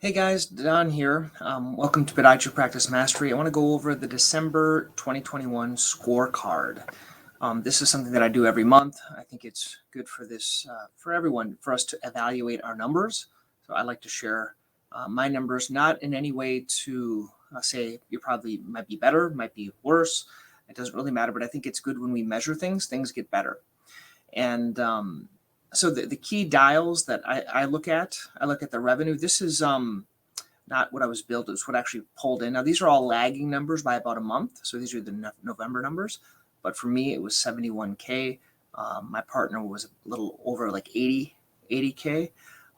Hey guys, Don here. Welcome to Podiatry Practice Mastery. I want to go over the December 2021 scorecard. This is something that I do every month. I think it's good for for everyone, for us to evaluate our numbers. So I like to share my numbers, not in any way to say you probably might be better, might be worse. It doesn't really matter, but I think it's good when we measure things get better. And so the key dials that I look at the revenue. This is not what I was billed, it's what actually pulled in. Now these are all lagging numbers by about a month. So these are the November numbers. But for me, it was 71K. My partner was a little over like 80K.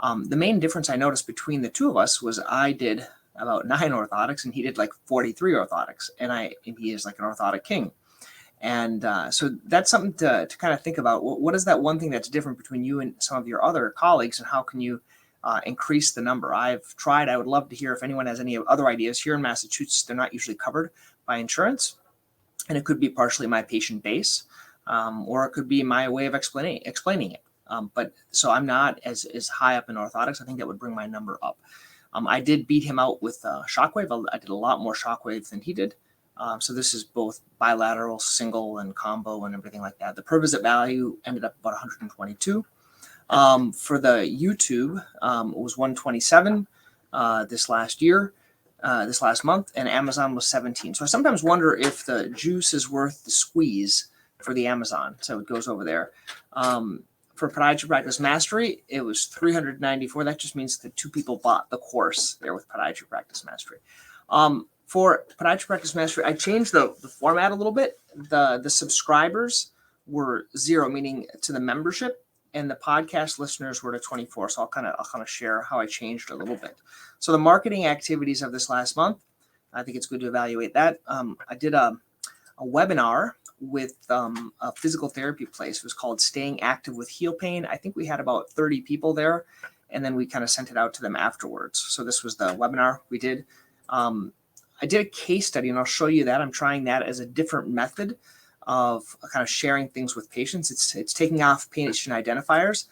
The main difference I noticed between the two of us was I did about 9 orthotics and he did like 43 orthotics. And he is like an orthotic king. And so that's something to kind of think about. What is that one thing that's different between you and some of your other colleagues, and how can you increase the number? I've tried. I would love to hear if anyone has any other ideas. Here in Massachusetts, they're not usually covered by insurance, and it could be partially my patient base, or it could be my way of explaining it. But so I'm not as high up in orthotics. I think that would bring my number up. I did beat him out with Shockwave. I did a lot more Shockwave than he did. So this is both bilateral, single, and combo and everything like that. The per visit value ended up about 122. For the YouTube, it was 127 this last month, and Amazon was 17. So I sometimes wonder if the juice is worth the squeeze for the Amazon. So it goes over there. For Podiatry Practice Mastery, it was 394. That just means that 2 people bought the course there with Podiatry Practice Mastery. For Podiatry Practice Mastery, I changed the format a little bit. The subscribers were 0, meaning to the membership, and the podcast listeners were to 24. So I'll kind of share how I changed a little bit. So the marketing activities of this last month, I think it's good to evaluate that. I did a webinar with a physical therapy place. It was called Staying Active with Heel Pain. I think we had about 30 people there, and then we kind of sent it out to them afterwards. So this was the webinar we did. I did a case study, and I'll show you that. I'm trying that as a different method of kind of sharing things with patients. It's taking off patient identifiers.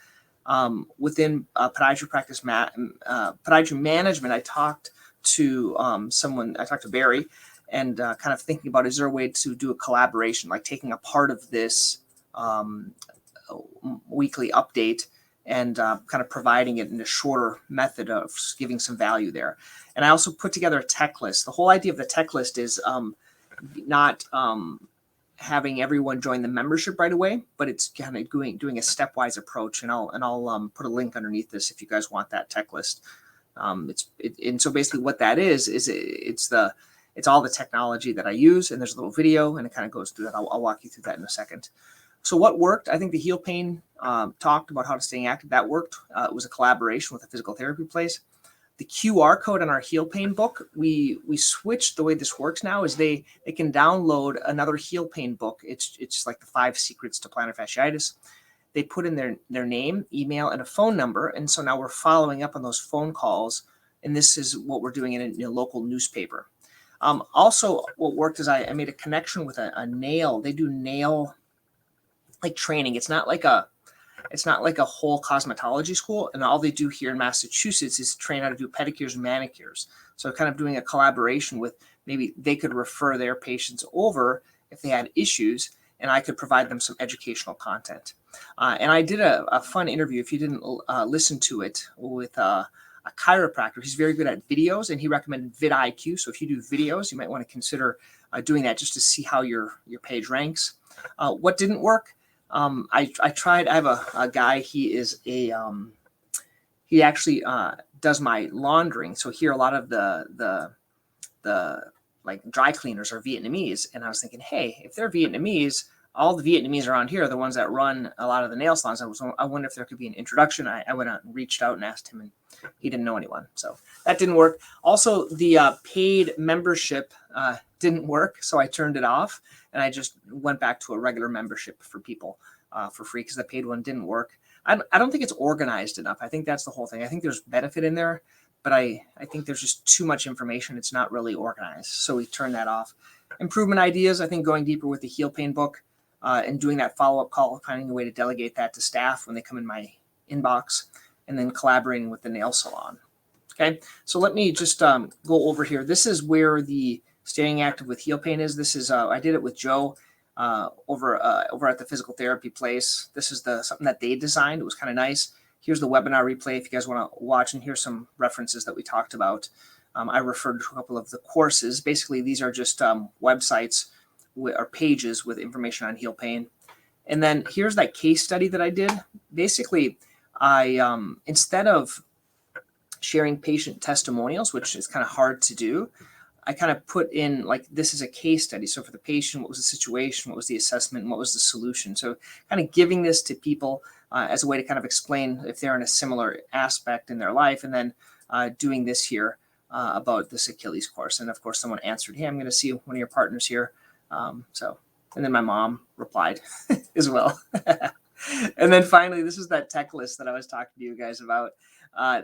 Within podiatry practice, podiatry management, I talked to someone. I talked to Barry, and kind of thinking about, is there a way to do a collaboration, like taking a part of this weekly update and kind of providing it in a shorter method of giving some value there. And I also put together a tech list. The whole idea of the tech list is not having everyone join the membership right away, but it's kind of doing a stepwise approach. And I'll put a link underneath this if you guys want that tech list. And so basically what that is it's all the technology that I use, and there's a little video, and it kind of goes through that. I'll walk you through that in a second. So what worked? I think the heel pain talked about how to stay active. That worked. It was a collaboration with a physical therapy place. The QR code on our heel pain book, we switched. The way this works now is they can download another heel pain book. It's like the 5 secrets to plantar fasciitis. They put in their name, email, and a phone number. And so now we're following up on those phone calls. And this is what we're doing in a local newspaper. Also, what worked is I made a connection with a nail. They do nail like training. It's not like a whole cosmetology school, and all they do here in Massachusetts is train how to do pedicures and manicures. So kind of doing a collaboration with, maybe they could refer their patients over if they had issues, and I could provide them some educational content. And I did a fun interview, if you didn't listen to it, with a chiropractor. He's very good at videos, and he recommended vidIQ. So if you do videos, you might want to consider doing that just to see how your page ranks. What didn't work? I tried. I have a guy. He is he actually does my laundering. So here a lot of the like dry cleaners are Vietnamese, and I was thinking, hey, if they're Vietnamese, all the Vietnamese around here are the ones that run a lot of the nail salons. I wonder if there could be an introduction. I went out and reached out and asked him, and he didn't know anyone. So that didn't work. Also, the paid membership didn't work, so I turned it off, and I just went back to a regular membership for people for free, because the paid one didn't work. I don't think it's organized enough. I think that's the whole thing. I think there's benefit in there, but I think there's just too much information. It's not really organized, so we turned that off. Improvement ideas, I think going deeper with the heel pain book and doing that follow-up call, finding a way to delegate that to staff when they come in my inbox, and then collaborating with the nail salon. Okay, so let me just go over here. This is where the staying active with heel pain is. This is I did it with Joe over at the physical therapy place. This is something that they designed. It was kind of nice. Here's the webinar replay if you guys want to watch, and here's some references that we talked about. I referred to a couple of the courses. Basically, these are just websites or pages with information on heel pain. And then here's that case study that I did. Basically, I instead of sharing patient testimonials, which is kind of hard to do, I kind of put in like this is a case study. So for the patient, what was the situation? What was the assessment? And what was the solution? So kind of giving this to people as a way to kind of explain if they're in a similar aspect in their life, and then doing this here about this Achilles course. And of course, someone answered, "Hey, I'm going to see one of your partners here." And then my mom replied as well. And then finally, this is that tech list that I was talking to you guys about.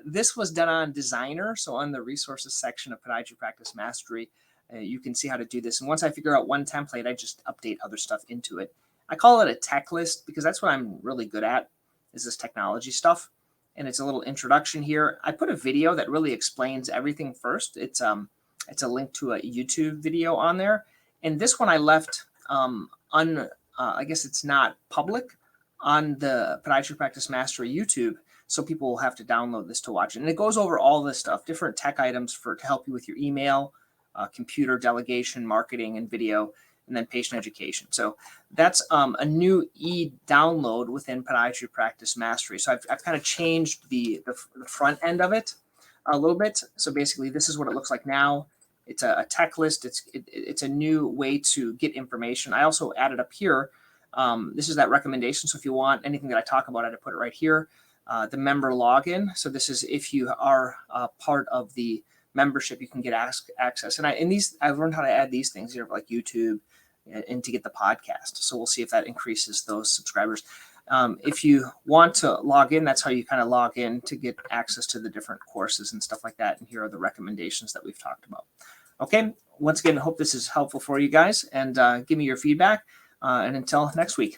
This was done on Designer. So on the resources section of Podiatry Practice Mastery, you can see how to do this. And once I figure out one template, I just update other stuff into it. I call it a tech list because that's what I'm really good at, is this technology stuff. And it's a little introduction here. I put a video that really explains everything first. It's a link to a YouTube video on there. And this one I left I guess it's not public on the Podiatry Practice Mastery YouTube. So people will have to download this to watch it. And it goes over all this stuff, different tech items to help you with your email, computer delegation, marketing, and video, and then patient education. So that's a new e-download within Podiatry Practice Mastery. So I've kind of changed the front end of it a little bit. So basically, this is what it looks like now. It's a tech list. It's a new way to get information. I also added up here. This is that recommendation. So if you want anything that I talk about, I'd put it right here. The member login. So this is if you are part of the membership, you can get access. And I've learned how to add these things here, like YouTube, and to get the podcast. So we'll see if that increases those subscribers. If you want to log in, that's how you kind of log in to get access to the different courses and stuff like that. And here are the recommendations that we've talked about. Okay. Once again, I hope this is helpful for you guys, and give me your feedback. And until next week.